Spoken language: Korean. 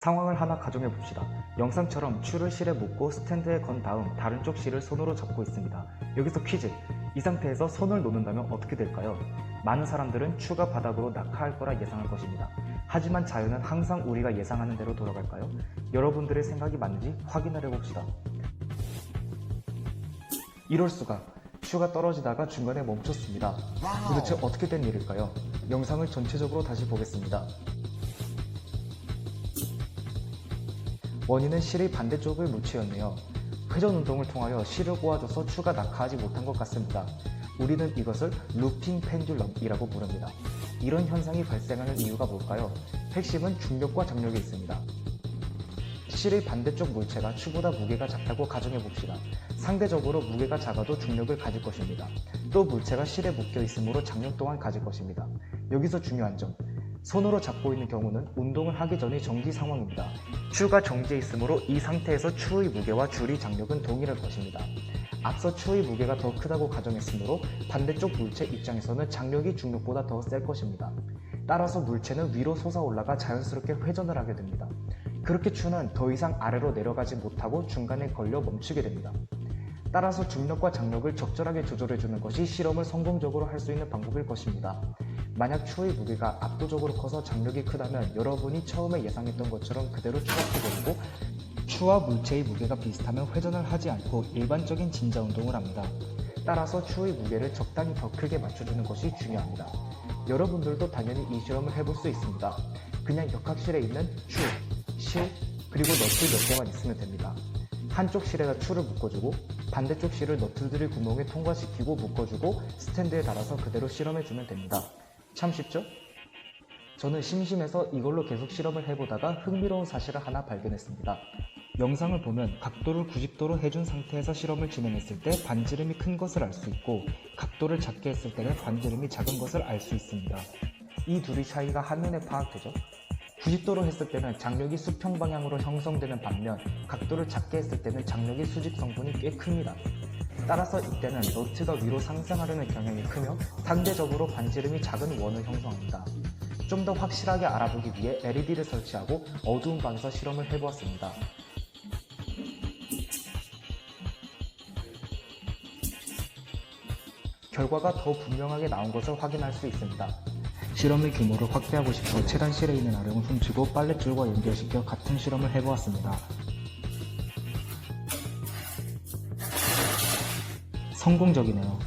상황을 하나 가정해 봅시다. 영상처럼 추를 실에 묶고 스탠드에 건 다음 다른 쪽 실을 손으로 잡고 있습니다. 여기서 퀴즈! 이 상태에서 손을 놓는다면 어떻게 될까요? 많은 사람들은 추가 바닥으로 낙하할 거라 예상할 것입니다. 하지만 자연은 항상 우리가 예상하는 대로 돌아갈까요? 여러분들의 생각이 맞는지 확인을 해봅시다. 이럴 수가! 추가 떨어지다가 중간에 멈췄습니다. 도대체 어떻게 된 일일까요? 영상을 전체적으로 다시 보겠습니다. 원인은 실의 반대쪽의 물체였네요. 회전 운동을 통하여 실을 꼬아줘서 추가 낙하하지 못한 것 같습니다. 우리는 이것을 루핑 펜듈럼이라고 부릅니다. 이런 현상이 발생하는 이유가 뭘까요? 핵심은 중력과 장력에 있습니다. 실의 반대쪽 물체가 추보다 무게가 작다고 가정해 봅시다. 상대적으로 무게가 작아도 중력을 가질 것입니다. 또 물체가 실에 묶여 있으므로 장력 또한 가질 것입니다. 여기서 중요한 점, 손으로 잡고 있는 경우는 운동을 하기 전의 정지 상황입니다. 추가 정지해 있으므로 이 상태에서 추의 무게와 줄의 장력은 동일할 것입니다. 앞서 추의 무게가 더 크다고 가정했으므로 반대쪽 물체 입장에서는 장력이 중력보다 더 셀 것입니다. 따라서 물체는 위로 솟아올라가 자연스럽게 회전을 하게 됩니다. 그렇게 추는 더 이상 아래로 내려가지 못하고 중간에 걸려 멈추게 됩니다. 따라서 중력과 장력을 적절하게 조절해주는 것이 실험을 성공적으로 할 수 있는 방법일 것입니다. 만약 추의 무게가 압도적으로 커서 장력이 크다면 여러분이 처음에 예상했던 것처럼 그대로 추락하게 되고, 추와 물체의 무게가 비슷하면 회전을 하지 않고 일반적인 진자 운동을 합니다. 따라서 추의 무게를 적당히 더 크게 맞춰주는 것이 중요합니다. 여러분들도 당연히 이 실험을 해볼 수 있습니다. 그냥 역학실에 있는 추, 실, 그리고 너트 몇 개만 있으면 됩니다. 한쪽 실에다 추를 묶어주고 반대쪽 실을 너트들의 구멍에 통과시키고 묶어주고 스탠드에 달아서 그대로 실험해주면 됩니다. 참 쉽죠? 저는 심심해서 이걸로 계속 실험을 해보다가 흥미로운 사실을 하나 발견했습니다. 영상을 보면 각도를 90도로 해준 상태에서 실험을 진행했을 때 반지름이 큰 것을 알 수 있고, 각도를 작게 했을 때는 반지름이 작은 것을 알 수 있습니다. 이 둘의 차이가 한눈에 파악되죠? 90도로 했을 때는 장력이 수평 방향으로 형성되는 반면, 각도를 작게 했을 때는 장력이 수직 성분이 꽤 큽니다. 따라서 이때는 너트가 위로 상승하려는 경향이 크며 상대적으로 반지름이 작은 원을 형성합니다. 좀 더 확실하게 알아보기 위해 LED를 설치하고 어두운 방에서 실험을 해보았습니다. 결과가 더 분명하게 나온 것을 확인할 수 있습니다. 실험의 규모를 확대하고 싶어 최단 실에 있는 아령을 훔치고 빨랫줄과 연결시켜 같은 실험을 해보았습니다. 성공적이네요.